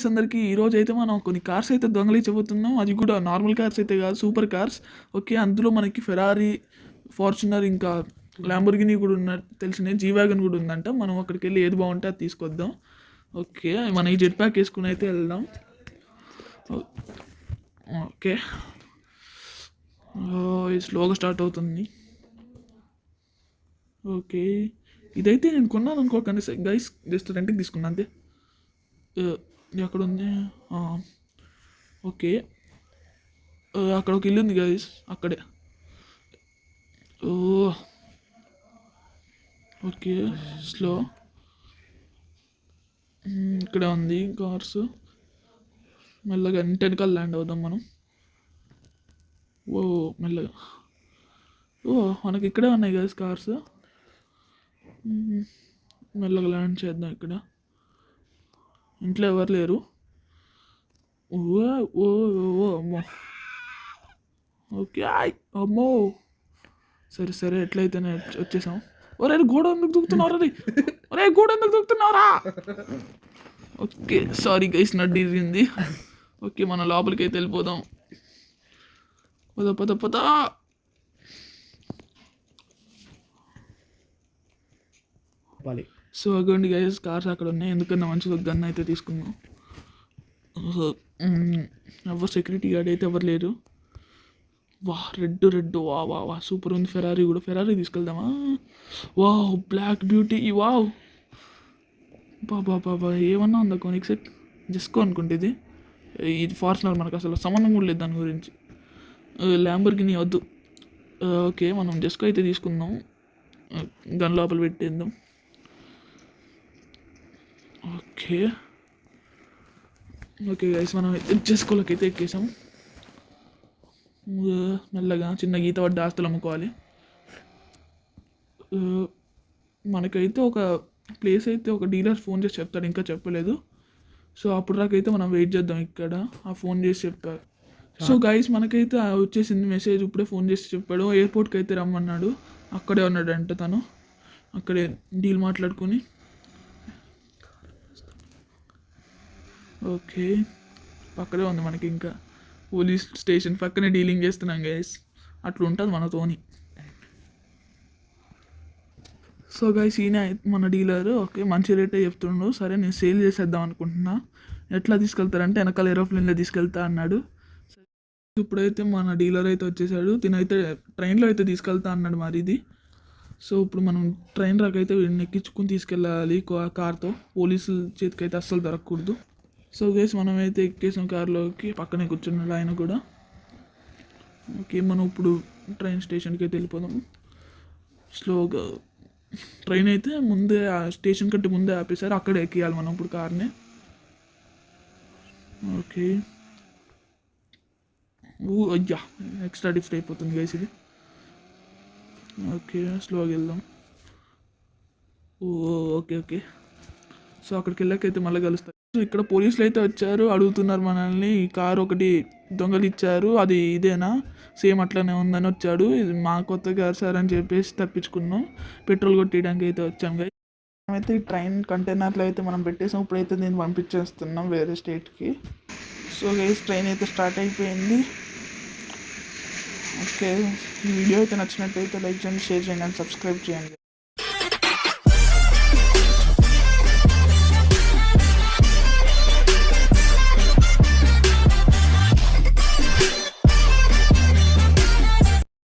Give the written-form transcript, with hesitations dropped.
Guys అందరికీ ఈరోజు అయితే మనం కొన్ని కార్స్ అయితే దొంగలించబోతున్నాం. అది కూడా నార్మల్ కార్స్ అయితే కాదు, సూపర్ కార్స్. ఓకే, అందులో మనకి ఫెరారీ, ఫార్చునర్, ఇంకా ల్యాంబోర్గిని కూడా ఉన్నట్టు తెలిసినాయి. జీ వ్యాగన్ కూడా ఉందంట. మనం అక్కడికి వెళ్ళి ఏది బాగుంటే అది తీసుకొద్దాం. ఓకే, మనం ఈ జెట్ ప్యాక్ వేసుకుని అయితే వెళ్దాం. ఓకే, ఇది స్లోగా స్టార్ట్ అవుతుంది. ఓకే, ఇదైతే నేను కొన్నాను అనుకోకండి గైస్, జస్ట్ రెంట్కి తీసుకున్నా అంతే. ఎక్కడ ఉంది? ఓకే, అక్కడ ఒక ఇల్లు ఉంది గైస్, అక్కడే. ఓ ఓకే, స్లో. ఇక్కడే ఉంది కార్స్. మెల్లగా ఇంటి వెనకాల ల్యాండ్ అవుదాం మనం. ఓ మెల్లగా. ఓ మనకి ఇక్కడే ఉన్నాయి గైస్ కార్స్. మెల్లగా ల్యాండ్ చేద్దాం. ఇక్కడ ఇంట్లో ఎవరు లేరు. ఓ ఓ ఓ అమ్మో. ఓకే, అమ్మో. సరే సరే, ఎట్లయితేనే వచ్చేసాం. ఒరే గోడ ఎందుకు దూకుతున్నావురా? ఒరే గోడ ఎందుకు దూకుతున్నావురా? ఓకే, సారీ గైస్, నడ్డి ఇరిగింది. ఓకే, మన లోపలికి అయితే వెళ్ళిపోదాం. పద పద పద. సో అగోండి గైస్, కార్స్ అక్కడ ఉన్నాయి. ఎందుకన్నా మంచిగా గన్ అయితే తీసుకున్నాం. ఎవరు సెక్యూరిటీ గార్డ్ అయితే ఎవరు లేరు. వా రెడ్ వా వా వా సూపర్ ఉంది. ఫెరారీ కూడా, ఫెరారీ తీసుకెళ్దామా? Wow, black beauty. వావ్, బాబా బాబా, ఏమన్నా ఉందా కొనిక్ సెట్? జస్కో అనుకుంటే ఇది ఫార్చునర్. మనకు అసలు సంబంధం కూడా లేదు దాని గురించి. ల్యాంబోర్గిని వద్దు. ఓకే, మనం జస్కో అయితే తీసుకుందాం. గన్ లోపల పెట్టేద్దాం. ఓకే ఓకే గైస్, మనం జస్కోలోకి అయితే ఎక్కేసాం. మెల్లగా చిన్న గీత పడ్డ ఆస్తులు అమ్ముకోవాలి. మనకైతే ఒక ప్లేస్ అయితే ఒక డీలర్ ఫోన్ చేసి చెప్తాడు, ఇంకా చెప్పలేదు. సో అప్పుడు దాకైతే మనం వెయిట్ చేద్దాం ఇక్కడ. ఆ ఫోన్ చేసి చెప్పారు. సో గైస్, మనకైతే వచ్చేసింది మెసేజ్. ఇప్పుడే ఫోన్ చేసి చెప్పాడు, ఎయిర్పోర్ట్కి అయితే రమ్మన్నాడు. అక్కడే ఉన్నాడంట తను. అక్కడే డీల్ మాట్లాడుకొని. ఓకే, పక్కనే ఉంది మనకి, ఇంకా పోలీస్ స్టేషన్ పక్కనే డీలింగ్ చేస్తున్నాం గైస్. అట్లా ఉంటుంది మనతోని. సో గైస్, ఈయన మన డీలర్. ఓకే, మంచి రేటే చెప్తుండు. సరే, నేను సేల్ చేసేద్దాం అనుకుంటున్నా. ఎట్లా తీసుకెళ్తారంటే వెనకాల ఏరోప్లేన్లో తీసుకెళ్తా అన్నాడు. ఇప్పుడైతే మన డీలర్ అయితే వచ్చేసాడు. తినైతే ట్రైన్లో అయితే తీసుకెళ్తా అన్నాడు మరి ఇది. సో ఇప్పుడు మనం ట్రైన్ రాకైతే వీడిని ఎక్కించుకుని తీసుకెళ్ళాలి కార్తో. పోలీసుల చేతికైతే అస్సలు దొరకకూడదు. సో గైస్, మనమైతే ఎక్కేసాం కార్లోకి. పక్కనే కూర్చున్నాడు ఆయన కూడా. ఓకే, మనం ఇప్పుడు ట్రైన్ స్టేషన్కి అయితే వెళ్ళిపోదాం. స్లోగా ట్రైన్ అయితే ముందే స్టేషన్ కంటే ముందే ఆపేశారు. అక్కడే ఎక్కియాలి మనం ఇప్పుడు కార్ని. ఓకే, అయ్యా, ఎక్స్ట్రా డిఫ్ట్ అయిపోతుంది గైస్ ఇది. ఓకే, స్లోగా వెళ్దాం. Okay okay. సో అక్కడికి వెళ్ళాకైతే మళ్ళీ కలుస్తారు. సో ఇక్కడ పోలీసులు అయితే వచ్చారు, అడుగుతున్నారు మనల్ని. ఈ కారు ఒకటి దొంగలిచ్చారు, అది ఇదేనా? సేమ్ అట్లనే ఉందని వచ్చాడు. ఇది మా కొత్త కారు సార్ అని చెప్పేసి తప్పించుకున్నాం. పెట్రోల్ కొట్టడానికి అయితే వచ్చాం గైస్. మేమైతే ఈ ట్రైన్ కంటైనర్లో అయితే మనం పెట్టేసాం. ఇప్పుడైతే నేను పంపించేస్తున్నాం వేరే స్టేట్కి. సో గైస్, ట్రైన్ అయితే స్టార్ట్ అయిపోయింది. ఓకే, ఈ వీడియో అయితే నచ్చినట్టయితే లైక్ చేయండి, షేర్ చేయండి అండ్ సబ్స్క్రైబ్ చేయండి.